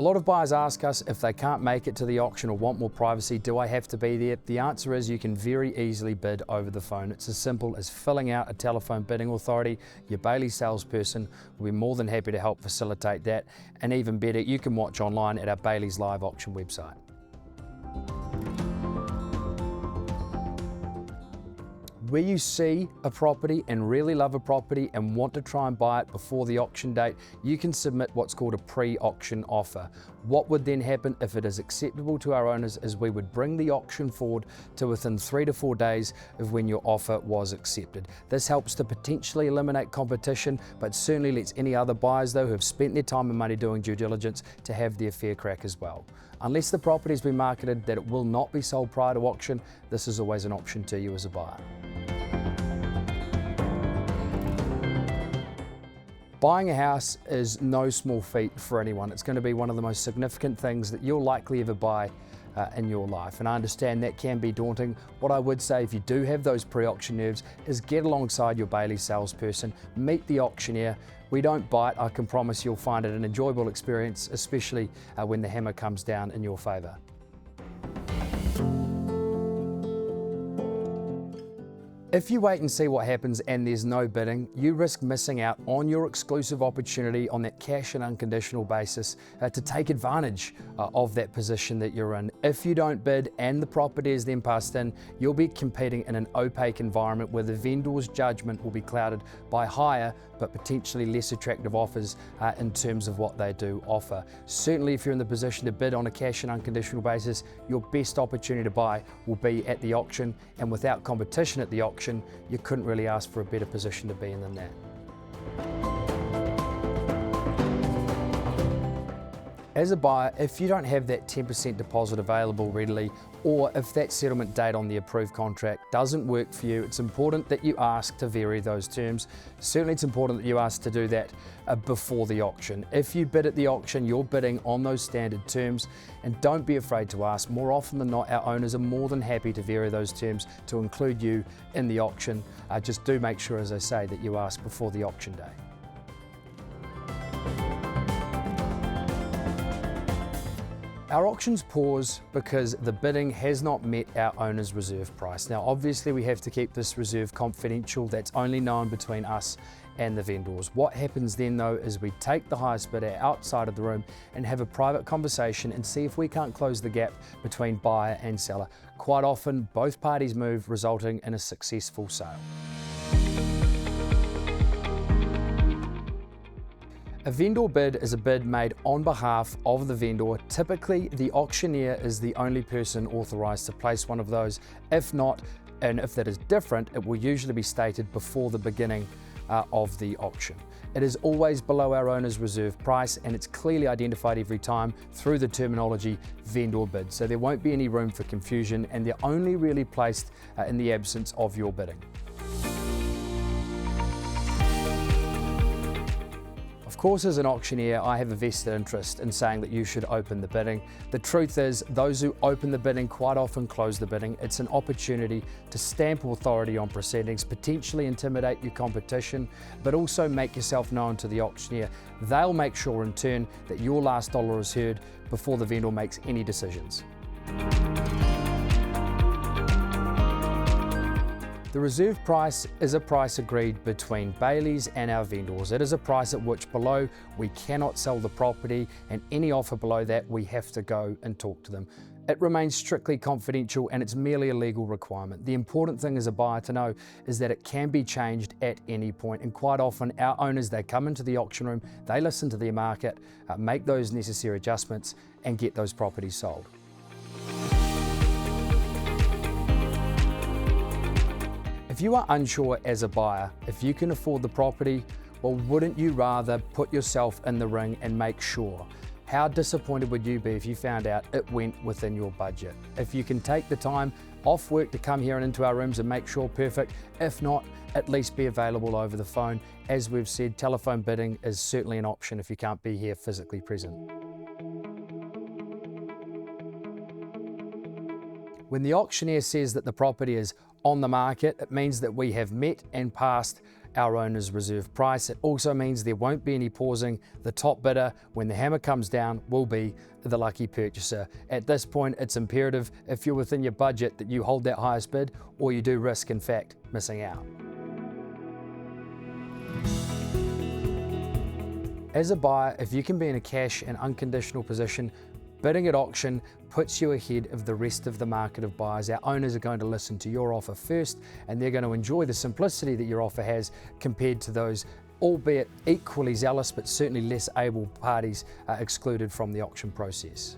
A lot of buyers ask us if they can't make it to the auction or want more privacy, do I have to be there? The answer is you can very easily bid over the phone. It's as simple as filling out a telephone bidding authority. Your Bayleys salesperson will be more than happy to help facilitate that. And even better, you can watch online at our Bayleys live auction website. Where you see a property and really love a property and want to try and buy it before the auction date, you can submit what's called a pre-auction offer. What would then happen if it is acceptable to our owners is we would bring the auction forward to within 3 to 4 days of when your offer was accepted. This helps to potentially eliminate competition, but certainly lets any other buyers though who have spent their time and money doing due diligence to have their fair crack as well. Unless the property has been marketed that it will not be sold prior to auction, this is always an option to you as a buyer. Buying a house is no small feat for anyone. It's going to be one of the most significant things that you'll likely ever buy in your life. And I understand that can be daunting. What I would say if you do have those pre-auction nerves is get alongside your Bayleys salesperson, meet the auctioneer. We don't bite, I can promise you'll find it an enjoyable experience, especially when the hammer comes down in your favour. If you wait and see what happens and there's no bidding, you risk missing out on your exclusive opportunity on that cash and unconditional basis to take advantage of that position that you're in. If you don't bid and the property is then passed in, you'll be competing in an opaque environment where the vendor's judgment will be clouded by higher but potentially less attractive offers in terms of what they do offer. Certainly if you're in the position to bid on a cash and unconditional basis, your best opportunity to buy will be at the auction, and without competition at the auction, you couldn't really ask for a better position to be in than that. As a buyer, if you don't have that 10% deposit available readily, or if that settlement date on the approved contract doesn't work for you, it's important that you ask to vary those terms. Certainly it's important that you ask to do that before the auction. If you bid at the auction, you're bidding on those standard terms, and don't be afraid to ask. More often than not, our owners are more than happy to vary those terms to include you in the auction. Just do make sure, as I say, that you ask before the auction day. Our auctions pause because the bidding has not met our owner's reserve price. Now, obviously we have to keep this reserve confidential. That's only known between us and the vendors. What happens then though is we take the highest bidder outside of the room and have a private conversation and see if we can't close the gap between buyer and seller. Quite often, both parties move, resulting in a successful sale. A vendor bid is a bid made on behalf of the vendor. Typically, the auctioneer is the only person authorised to place one of those. If not, and if that is different, it will usually be stated before the beginning of the auction. It is always below our owner's reserve price, and it's clearly identified every time through the terminology vendor bid. So there won't be any room for confusion, and they're only really placed in the absence of your bidding. Of course, as an auctioneer, I have a vested interest in saying that you should open the bidding. The truth is, those who open the bidding quite often close the bidding. It's an opportunity to stamp authority on proceedings, potentially intimidate your competition, but also make yourself known to the auctioneer. They'll make sure in turn that your last dollar is heard before the vendor makes any decisions. The reserve price is a price agreed between Bayleys and our vendors. It is a price at which below we cannot sell the property, and any offer below that we have to go and talk to them. It remains strictly confidential, and it's merely a legal requirement. The important thing as a buyer to know is that it can be changed at any point, and quite often our owners, they come into the auction room, they listen to their market, make those necessary adjustments and get those properties sold. If you are unsure as a buyer if you can afford the property, well, wouldn't you rather put yourself in the ring and make sure? How disappointed would you be if you found out it went within your budget? If you can take the time off work to come here and into our rooms and make sure, perfect. If not, at least be available over the phone. As we've said, telephone bidding is certainly an option if you can't be here physically present. When the auctioneer says that the property is on the market, it means that we have met and passed our owner's reserve price. It also means there won't be any pausing. The top bidder, when the hammer comes down, will be the lucky purchaser. At this point, it's imperative, if you're within your budget, that you hold that highest bid, or you do risk, in fact, missing out. As a buyer, if you can be in a cash and unconditional position, bidding at auction puts you ahead of the rest of the market of buyers. Our owners are going to listen to your offer first, and they're going to enjoy the simplicity that your offer has compared to those, albeit equally zealous but certainly less able parties excluded from the auction process.